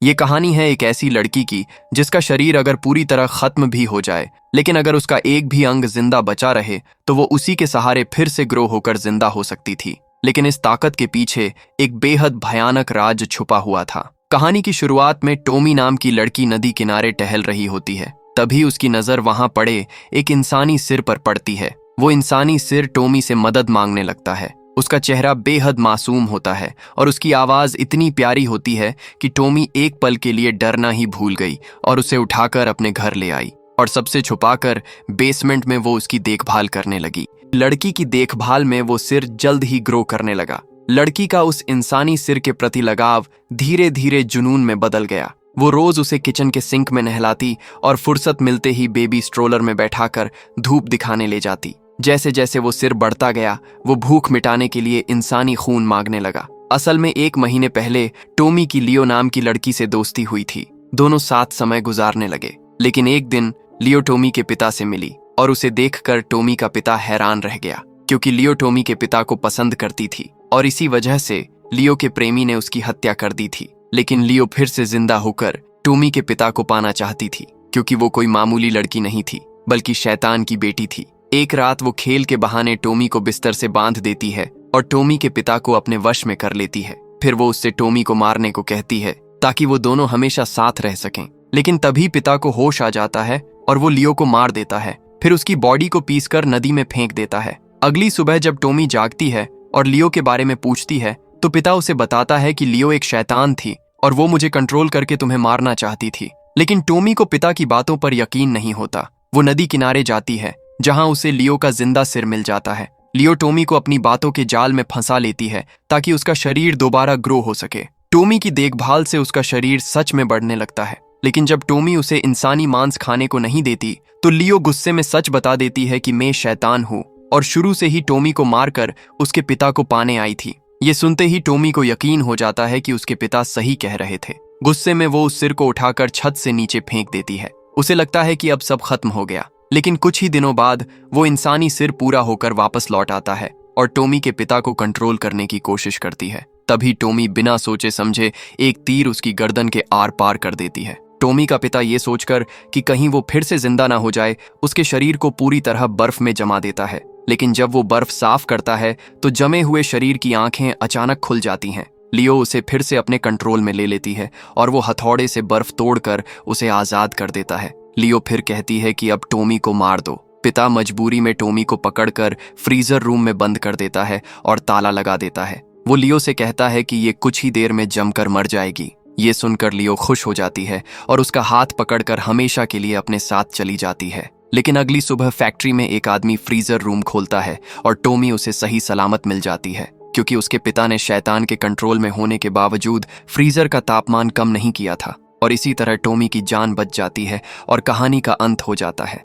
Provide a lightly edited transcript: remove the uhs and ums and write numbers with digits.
ये कहानी है एक ऐसी लड़की की जिसका शरीर अगर पूरी तरह खत्म भी हो जाए, लेकिन अगर उसका एक भी अंग जिंदा बचा रहे तो वो उसी के सहारे फिर से ग्रो होकर जिंदा हो सकती थी। लेकिन इस ताकत के पीछे एक बेहद भयानक राज छुपा हुआ था। कहानी की शुरुआत में टोमी नाम की लड़की नदी किनारे टहल रही होती है। तभी उसकी नजर वहां पड़े एक इंसानी सिर पर पड़ती है। वो इंसानी सिर टोमी से मदद मांगने लगता है। उसका चेहरा बेहद मासूम होता है और उसकी आवाज इतनी प्यारी होती है कि टोमी एक पल के लिए डरना ही भूल गई और उसे उठाकर अपने घर ले आई और सबसे छुपाकर बेसमेंट में वो उसकी देखभाल करने लगी। लड़की की देखभाल में वो सिर जल्द ही ग्रो करने लगा। लड़की का उस इंसानी सिर के प्रति लगाव धीरे धीरे जुनून में बदल गया। वो रोज उसे किचन के सिंक में नहलाती और फुर्सत मिलते ही बेबी स्ट्रोलर में बैठाकर धूप दिखाने ले जाती। जैसे जैसे वो सिर बढ़ता गया, वो भूख मिटाने के लिए इंसानी खून मांगने लगा। असल में 1 महीने पहले टोमी की लियो नाम की लड़की से दोस्ती हुई थी। दोनों साथ समय गुजारने लगे। लेकिन एक दिन लियो टोमी के पिता से मिली और उसे देखकर टोमी का पिता हैरान रह गया, क्योंकि लियो टोमी के पिता को पसंद करती थी और इसी वजह से लियो के प्रेमी ने उसकी हत्या कर दी थी। लेकिन लियो फिर से जिंदा होकर टोमी के पिता को पाना चाहती थी, क्योंकि वो कोई मामूली लड़की नहीं थी बल्कि शैतान की बेटी थी। एक रात वो खेल के बहाने टोमी को बिस्तर से बांध देती है और टोमी के पिता को अपने वश में कर लेती है। फिर वो उससे टोमी को मारने को कहती है ताकि वो दोनों हमेशा साथ रह सकें। लेकिन तभी पिता को होश आ जाता है और वो लियो को मार देता है। फिर उसकी बॉडी को पीसकर नदी में फेंक देता है। अगली सुबह जब टोमी जागती है और लियो के बारे में पूछती है तो पिता उसे बताता है कि लियो एक शैतान थी और वो मुझे कंट्रोल करके तुम्हें मारना चाहती थी। लेकिन टोमी को पिता की बातों पर यकीन नहीं होता। वो नदी किनारे जाती है जहां उसे लियो का जिंदा सिर मिल जाता है। लियो टोमी को अपनी बातों के जाल में फंसा लेती है ताकि उसका शरीर दोबारा ग्रो हो सके। टोमी की देखभाल से उसका शरीर सच में बढ़ने लगता है। लेकिन जब टोमी उसे इंसानी मांस खाने को नहीं देती तो लियो गुस्से में सच बता देती है कि मैं शैतान हूँ और शुरू से ही टोमी को मारकर उसके पिता को पाने आई थी। ये सुनते ही टोमी को यकीन हो जाता है कि उसके पिता सही कह रहे थे। गुस्से में वो उस सिर को उठाकर छत से नीचे फेंक देती है। उसे लगता है कि अब सब खत्म हो गया। लेकिन कुछ ही दिनों बाद वो इंसानी सिर पूरा होकर वापस लौट आता है और टोमी के पिता को कंट्रोल करने की कोशिश करती है। तभी टोमी बिना सोचे समझे एक तीर उसकी गर्दन के आर पार कर देती है। टोमी का पिता ये सोचकर कि कहीं वो फिर से जिंदा ना हो जाए, उसके शरीर को पूरी तरह बर्फ में जमा देता है। लेकिन जब वो बर्फ साफ करता है तो जमे हुए शरीर की आंखें अचानक खुल जाती हैं। लियो उसे फिर से अपने कंट्रोल में ले लेती है और वो हथौड़े से बर्फ तोड़कर उसे आजाद कर देता है। लियो फिर कहती है कि अब टोमी को मार दो। पिता मजबूरी में टोमी को पकड़कर फ्रीजर रूम में बंद कर देता है और ताला लगा देता है। वो लियो से कहता है कि ये कुछ ही देर में जमकर मर जाएगी। ये सुनकर लियो खुश हो जाती है और उसका हाथ पकड़कर हमेशा के लिए अपने साथ चली जाती है। लेकिन अगली सुबह फैक्ट्री में एक आदमी फ्रीजर रूम खोलता है और टोमी उसे सही सलामत मिल जाती है, क्योंकि उसके पिता ने शैतान के कंट्रोल में होने के बावजूद फ्रीजर का तापमान कम नहीं किया था। और इसी तरह टोमी की जान बच जाती है और कहानी का अंत हो जाता है।